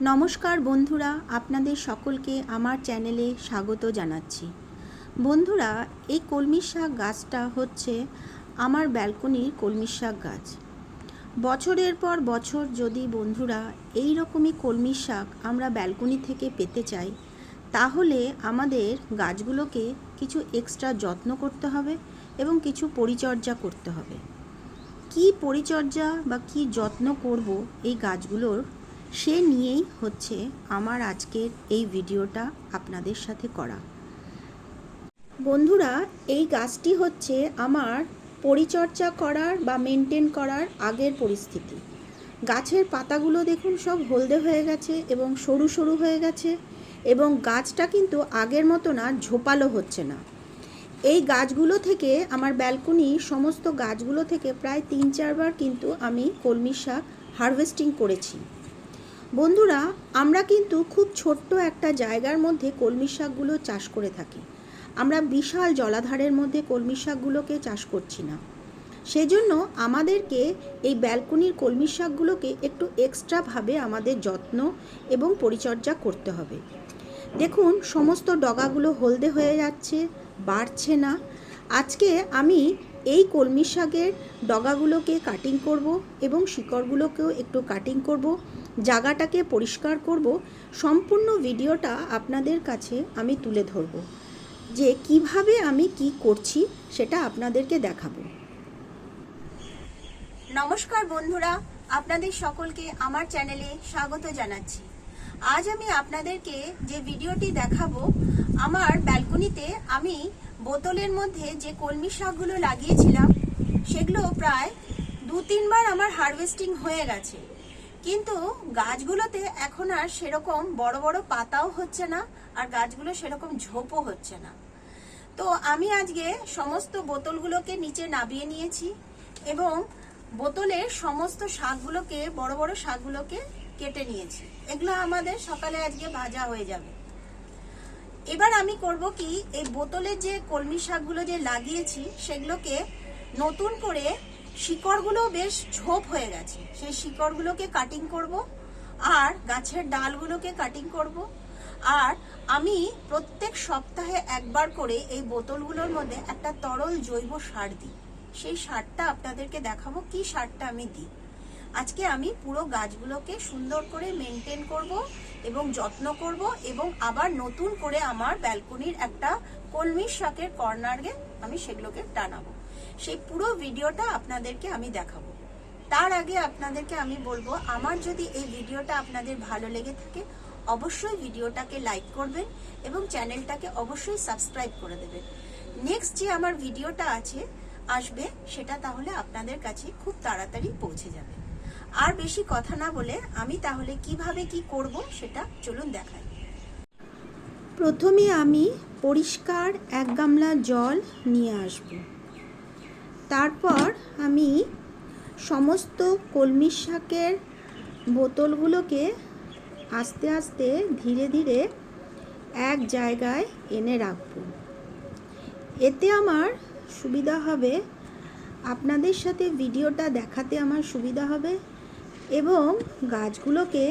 নমস্কার বন্ধুরা, আপনাদের সকলকে আমার চ্যানেলে স্বাগত জানাচ্ছি। বন্ধুরা, এই কলমি শাক গাছটা হচ্ছে আমার ব্যালকনির কলমি শাক গাছ। বছরের পর বছর যদি বন্ধুরা এই রকমই কলমি শাক আমরা ব্যালকনি থেকে পেতে চাই, তাহলে আমাদের গাছগুলোকে কিছু এক্সট্রা যত্ন করতে হবে এবং কিছু পরিচর্যা করতে হবে। কি পরিচর্যা বা কি যত্ন করব এই গাছগুলোর, সে নিয়েই হচ্ছে আমার আজকের এই ভিডিওটা আপনাদের সাথে করা। বন্ধুরা, এই গাছটি হচ্ছে আমার পরিচর্যা করার বা মেনটেন করার আগের পরিস্থিতি। গাছের পাতাগুলো দেখুন সব হলদে হয়ে গেছে এবং সরু সরু হয়ে গেছে, এবং গাছটা কিন্তু আগের মতো না, ঝোপালো হচ্ছে না। এই গাছগুলো থেকে, আমার ব্যালকনি সমস্ত গাছগুলো থেকে প্রায় 3-4 বার কিন্তু আমি কলমি শাক হারভেস্টিং করেছি। বন্ধুরা, আমরা কিন্তু খুব ছোট্ট একটা জায়গার মধ্যে কলমি শাকগুলো চাষ করে থাকি। আমরা বিশাল জলাধারের মধ্যে কলমি শাকগুলোকে চাষ করছি না। সেজন্য আমাদেরকে এই ব্যালকনির কলমি শাকগুলোকে একটু এক্সট্রাভাবে আমাদের যত্ন এবং পরিচর্যা করতে হবে। দেখুন সমস্ত ডগাগুলো হলদে হয়ে যাচ্ছে, বাড়ছে না। আজকে আমি এই কলমি শাকের ডগাগুলোকে কাটিং করব এবং শিকড়গুলোকেও একটু কাটিং করব, জায়গাটাকে পরিষ্কার করব। সম্পূর্ণ ভিডিওটা আপনাদের কাছে আমি তুলে ধরব, যে কিভাবে আমি কি করছি সেটা আপনাদেরকে দেখাবো। নমস্কার বন্ধুরা, আপনাদের সকলকে আমার চ্যানেলে স্বাগত জানাচ্ছি। আজ আমি আপনাদেরকে যে ভিডিওটি দেখাবো, আমার ব্যালকনিতে আমি বোতলের মধ্যে যে কলমি শাকগুলো লাগিয়েছিলাম, সেগুলো প্রায় 2-3 বার আমার হারভেস্টিং হয়ে গেছে। কিন্তু গাছগুলোতে এখন আর সেরকম বড় বড় পাতাও হচ্ছে না, আর গাছগুলো সেরকম ঝোপও হচ্ছে না। তো আমি আজকে সমস্ত বোতলগুলোকে নিচে নামিয়ে নিয়েছি এবং বোতলের সমস্ত শাকগুলোকে, বড় বড় শাকগুলোকে কেটে নিয়েছি। এগুলো আমাদের সকালে আজকে ভাজা হয়ে যাবে। এবার আমি করব কি, এই বোতলের যে কলমি শাকগুলো যে লাগিয়েছি সেগুলোকে নতুন করে, শিকড়গুলো বেশ ঝোপ হয়ে গেছে, সেই শিকড়গুলোকে কাটিং করব, আর গাছের ডালগুলোকে কাটিং করব। আর আমি প্রত্যেক সপ্তাহে একবার করে এই বোতলগুলোর মধ্যে একটা তরল জৈব সার দিই। সেই সারটা আপনাদেরকে দেখাবো, কি সারটা আমি দিই। আজকে আমি পুরো গাছগুলোকে সুন্দর করে মেনটেন করব এবং যত্ন করব, এবং আবার নতুন করে আমার ব্যালকনির একটা কলমি শাকের কর্নারে আমি সেগুলোকে টানাবো। সেই পুরো ভিডিওটা আপনাদেরকে আমি দেখাবো। তার আগে আপনাদেরকে আমি বলবো, আমার যদি এই ভিডিওটা আপনাদের ভালো লেগে থাকে, অবশ্যই ভিডিওটাকে লাইক করবেন এবং চ্যানেলটাকে অবশ্যই সাবস্ক্রাইব করে দেবেন। নেক্সট যে আমার ভিডিওটা আসবে সেটা তাহলে আপনাদের কাছে খুব তাড়াতাড়ি পৌঁছে যাবে। আর বেশি কথা না বলে আমি তাহলে কিভাবে কি করব সেটা চলুন দেখাই। প্রথমে আমি পরিষ্কার 1 গামলা জল নিয়ে আসব। তারপর আমি সমস্ত কলমি শাকের বোতলগুলোকে আস্তে আস্তে ধীরে ধীরে এক জায়গায় এনে রাখব। এতে আমার সুবিধা হবে, আপনাদের সাথে ভিডিওটা দেখাতে আমার সুবিধা হবে, এবং গাছগুলোকে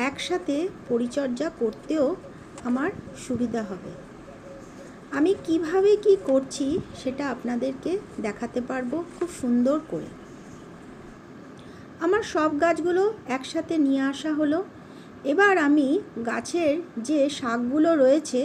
একসাথে পরিচর্যা করতেও আমার সুবিধা হবে। আমি কিভাবে কি করছি সেটা আপনাদেরকে দেখাতে পারবো খুব সুন্দর করে। আমার সব গাছগুলো একসাথে নিয়ে আসা হলো। এবার আমি গাছের যে শাকগুলো রয়েছে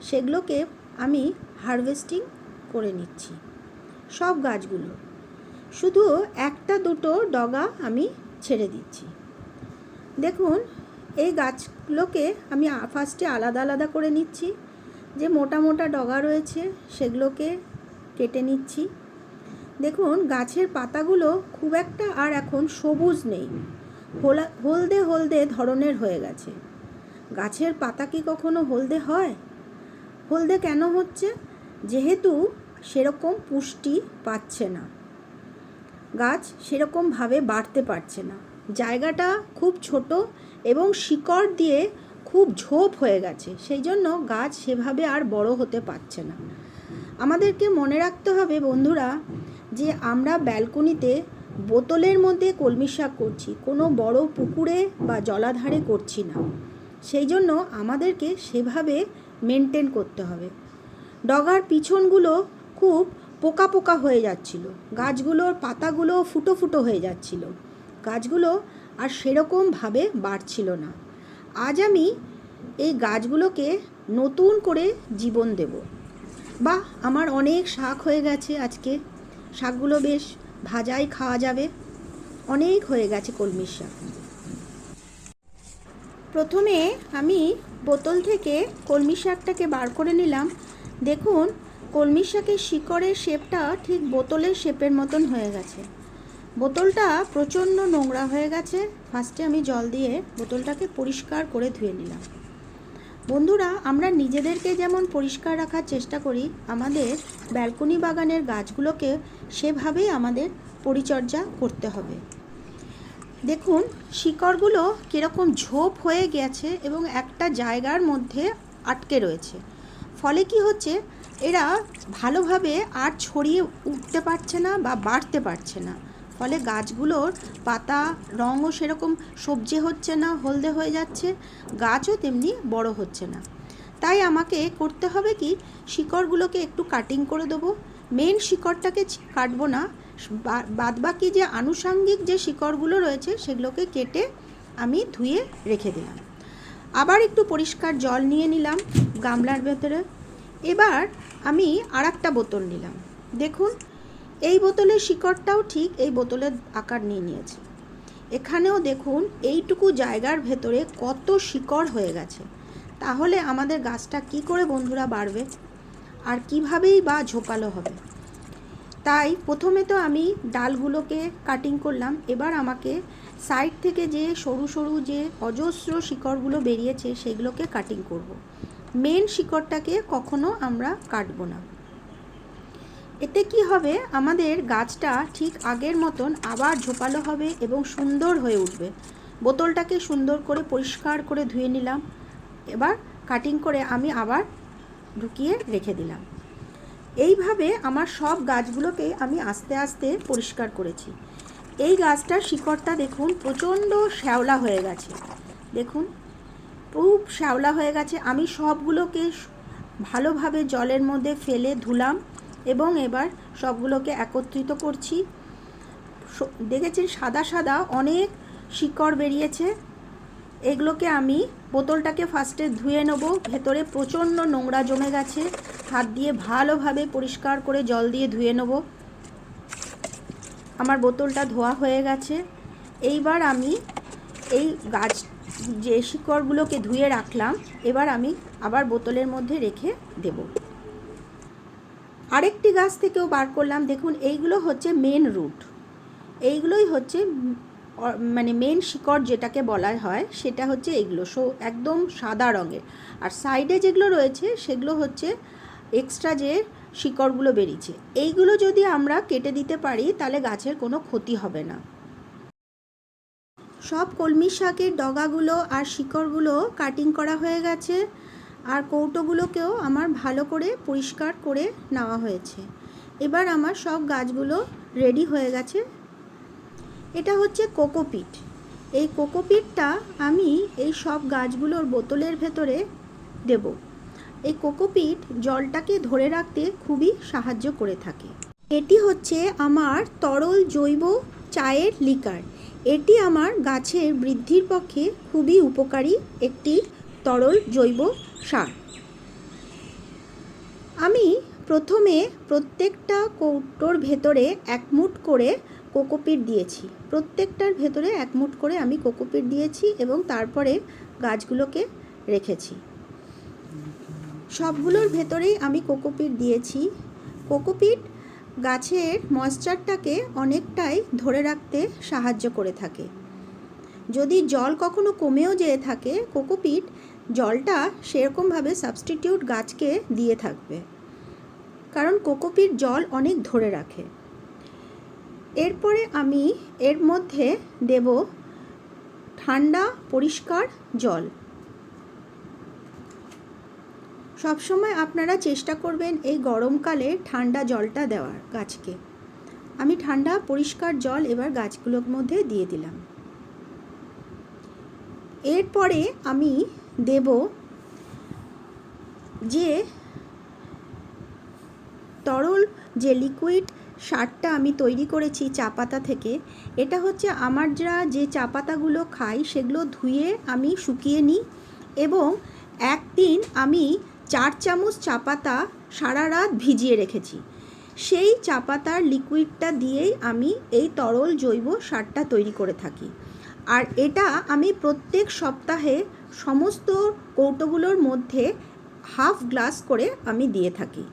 সেগুলোকে আমি হারভেস্টিং করে নিচ্ছি, সব গাছগুলো। শুধু 1-2 ডগা আমি ছেড়ে দিচ্ছি। দেখুন, এই গাছগুলোকে আমি ফার্স্টে আলাদা আলাদা করে নিচ্ছি। যে মোটা মোটা ডগা রয়েছে সেগুলোকে কেটে নিচ্ছি। দেখুন, গাছের পাতাগুলো খুব একটা আর এখন সবুজ নেই, হলদে হলদে ধরনের হয়ে গেছে। গাছের পাতা কি কখনো হলদে হয়? হলদে কেন হচ্ছে? যেহেতু সেরকম পুষ্টি পাচ্ছে না, গাছ সেরকমভাবে বাড়তে পারছে না। জায়গাটা খুব ছোট এবং শিকড় দিয়ে খুব ঝোপ হয়ে গেছে, সেই জন্য গাছ সেভাবে আর বড় হতে পারছে না। আমাদেরকে মনে রাখতে হবে বন্ধুরা, যে আমরা ব্যালকনিতে বোতলের মধ্যে কলমি শাক করছি, কোনো বড় পুকুরে বা জলাধারে করছি না। সেই জন্য আমাদেরকে সেভাবে মেনটেন করতে হবে। ডগার পিছনগুলো খুব পোকা পোকা হয়ে যাচ্ছিল, গাছগুলোর পাতাগুলো ফুটো ফুটো হয়ে যাচ্ছিল, গাছগুলো আর সেরকমভাবে বাড়ছিল না। আজ আমি এই গাছগুলোকে নতুন করে জীবন দেব। বাহ, আমার অনেক শাক হয়ে গেছে আজকে। শাকগুলো বেশ ভাজাই খাওয়া যাবে, অনেক হয়ে গেছে কলমির শাক। প্রথমে আমি বোতল থেকে কলমি শাকটাকে বার করে নিলাম। দেখুন, কলমি শাকের শিকড়ের শেপটা ঠিক বোতলের শেপের মতন হয়ে গেছে। বোতলটা প্রচণ্ড নোংরা হয়ে গেছে। ফার্স্টে আমি জল দিয়ে বোতলটাকে পরিষ্কার করে ধুয়ে নিলাম। বন্ধুরা, আমরা নিজেদেরকে যেমন পরিষ্কার রাখার চেষ্টা করি, আমাদের ব্যালকনি বাগানের গাছগুলোকে সেভাবেই আমাদের পরিচর্যা করতে হবে। দেখুন, শিকড়গুলো কীরকম ঝোপ হয়ে গেছে এবং একটা জায়গার মধ্যে আটকে রয়েছে। ফলে কি হচ্ছে, এরা ভালোভাবে আর ছড়িয়ে উঠতে পারছে না বা বাড়তে পারছে না। ফলে গাছগুলোর পাতা রঙও সেরকম সবজে হচ্ছে না, হলদে হয়ে যাচ্ছে, গাছও তেমনি বড় হচ্ছে না। তাই আমাকে করতে হবে কি, শিকড়গুলোকে একটু কাটিং করে দেবো। মেন শিকড়টাকে কাটবো না, বাদবাকি যে আনুষঙ্গিক যে শিকড়গুলো রয়েছে সেগুলোকে কেটে আমি ধুয়ে রেখে দিলাম। আবার একটু পরিষ্কার জল নিয়ে নিলাম গামলার ভেতরে। এবার আমি আর একটা বোতল নিলাম। দেখুন, এই বোতলের শিকড়টাও ঠিক এই বোতলের আকার নিয়ে নিয়েছে। এখানেও দেখুন এইটুকু জায়গার ভেতরে কত শিকড় হয়ে গেছে। তাহলে আমাদের গাছটা কি করে বন্ধুরা বাড়বে, আর কিভাবেই বা ঝোপালো হবে। তাই প্রথমে তো আমি ডালগুলোকে কাটিং করলাম। এবার আমাকে সাইড থেকে যে সরু সরু যে অজস্র শিকড়গুলো বেরিয়েছে সেগুলোকে কাটিং করব। মেন শিকড়টাকে কখনো আমরা কাটবো না। এতে কি হবে, আমাদের গাছটা ঠিক আগের মতন আবার ঝোপালো হবে এবং সুন্দর হয়ে উঠবে। বোতলটাকে সুন্দর করে পরিষ্কার করে ধুয়ে নিলাম। এবার কাটিং করে আমি আবার ঢুকিয়ে রেখে দিলাম। এইভাবে আমার সব গাছগুলোকে আমি আস্তে আস্তে পরিষ্কার করেছি। এই গাছটার শিকড়টা দেখুন প্রচণ্ড শ্যাওলা হয়ে গেছে। দেখুন, খুব শ্যাওলা হয়ে গেছে। আমি সবগুলোকে ভালোভাবে জলের মধ্যে ফেলে ধুলাম এবং এবার সবগুলোকে একত্রিত করছি। দেখেছেন সাদা সাদা অনেক শিকড় বেরিয়েছে। এগুলোকে আমি বোতলটাকে ফার্স্টে ধুয়ে নেব। ভেতরে প্রচণ্ড নোংরা জমে গেছে, হাত দিয়ে ভালোভাবে পরিষ্কার করে জল দিয়ে ধুয়ে নেব। আমার বোতলটা ধোয়া হয়ে গেছে। এইবার আমি এই গাছ যে শিকড়গুলোকে ধুয়ে রাখলাম, এবার আমি আবার বোতলের মধ্যে রেখে দেব। আরেকটি গাছ থেকেও বার করলাম। দেখুন, এইগুলো হচ্ছে মেন রুট। এইগুলোই হচ্ছে মানে মেন শিকড় যেটাকে বলা হয়, সেটা হচ্ছে এইগুলো একদম সাদা রঙের। আর সাইডে যেগুলো রয়েছে সেগুলো হচ্ছে এক্সট্রা যে শিকড়গুলো বেরিয়েছে। এইগুলো যদি আমরা কেটে দিতে পারি তাহলে গাছের কোনো ক্ষতি হবে না। সব কলমি শাকের ডগাগুলো আর শিকড়গুলো কাটিং করা হয়ে গেছে, আর কৌটোগুলোকেও আমার ভালো করে পরিষ্কার করে নেওয়া হয়েছে। এবার আমার সব গাছগুলো রেডি হয়ে গেছে। এটা হচ্ছে কোকোপিট। এই কোকোপিটটা আমি এই সব গাছগুলোর বোতলের ভেতরে দেব। এই কোকোপিট জলটাকে ধরে রাখতে খুবই সাহায্য করে থাকে। এটি হচ্ছে আমার তরল জৈব চায়ের লিকার। এটি আমার গাছের বৃদ্ধির পক্ষে খুবই উপকারী একটি তরল জৈব সার। আমি প্রথমে প্রত্যেকটা কৌটোর ভেতরে 1 মুঠ করে কোকোপিট দিয়েছি। প্রত্যেকটার ভেতরে 1 মুঠ করে আমি কোকোপিট দিয়েছি এবং তারপরে গাছগুলোকে রেখেছি। সবগুলোর ভেতরেই আমি কোকোপিট দিয়েছি। কোকোপিট গাছের ময়েশ্চারটাকে অনেকটাই ধরে রাখতে সাহায্য করে থাকে। যদি জল কখনো কমেও যেয়ে থাকে, কোকোপিট জলটা সেরকমভাবে সাবস্টিটিউট গাছকে দিয়ে থাকবে, কারণ কোকোপিট জল অনেক ধরে রাখে। এরপরে আমি এর মধ্যে দেব ঠান্ডা পরিষ্কার জল। সবসময় আপনারা চেষ্টা করবেন এই গরমকালে ঠান্ডা জলটা দেওয়ার গাছকে, আমি ঠান্ডা পরিষ্কার জল এবার গাছগুলোর মধ্যে দিয়ে দিলাম। এরপরে আমি দেব যে তরল যে লিকুইড সারটা আমি তৈরি করেছি চা পাতা থেকে। এটা হচ্ছে আমরা যে চা পাতাগুলো খাই সেগুলো ধুয়ে আমি শুকিয়ে নিই এবং একদিন আমি 4 চামচ চা পাতা সারা রাত ভিজিয়ে রেখেছি। সেই চা পাতার লিকুইডটা দিয়েই আমি এই তরল জৈব সারটা তৈরি করে থাকি। আর এটা আমি প্রত্যেক সপ্তাহে সমস্ত কৌটোগুলোর মধ্যে হাফ গ্লাস করে আমি দিয়ে থাকি।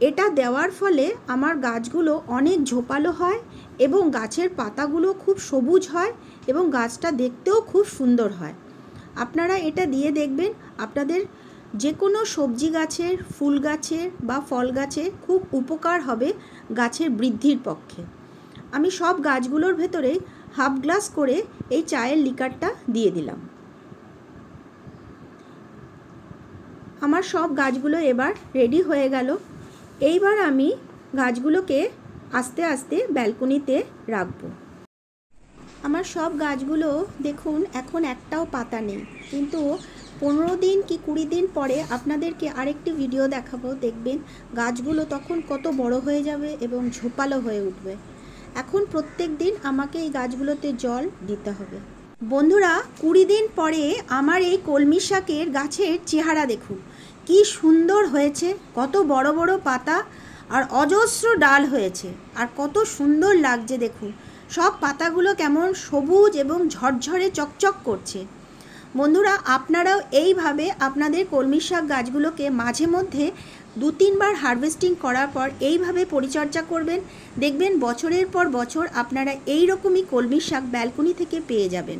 এটা দেওয়ার ফলে আমার গাছগুলো অনেক ঝোপালো হয় এবং গাছের পাতাগুলো খুব সবুজ হয় এবং গাছটা দেখতেও খুব সুন্দর হয়। আপনারা এটা দিয়ে দেখবেন আপনাদের যে কোনো সবজি গাছের, ফুল গাছের বা ফল গাছে খুব উপকার হবে গাছের বৃদ্ধির পক্ষে। আমি সব গাছগুলোর ভেতরে হাফ গ্লাস করে এই চায়ের লিকারটা দিয়ে দিলাম। আমার সব গাছগুলো এবার রেডি হয়ে গেল। এইবার আমি গাছগুলোকে আস্তে আস্তে ব্যালকনিতে রাখবো। আমার সব গাছগুলো দেখুন এখন একটাও পাতা নেই, কিন্তু 15 দিন কি 20 দিন পরে আপনাদেরকে আরেকটি ভিডিও দেখাবো। দেখবেন গাছগুলো তখন কত বড় হয়ে যাবে এবং ঝোপালো হয়ে উঠবে। এখন প্রত্যেক দিন আমাকে এই গাছগুলোতে জল দিতে হবে। বন্ধুরা, 20 দিন পরে আমার এই কলমি শাকের গাছের চেহারা দেখুন, কি সুন্দর হয়েছে। কত বড় বড় পাতা আর অজস্র ডাল হয়েছে আর কত সুন্দর লাগছে দেখুন। সব পাতাগুলো কেমন সবুজ এবং ঝরঝরে চকচক করছে। বন্ধুরা, আপনারাও এইভাবে আপনাদের কলমি শাক গাছগুলোকে মাঝে মধ্যে 2-3 বার হারভেস্টিং করার পর এইভাবে পরিচর্যা করবেন। দেখবেন বছরের পর বছর আপনারা এই রকমই কলমি শাক ব্যালকনি থেকে পেয়ে যাবেন।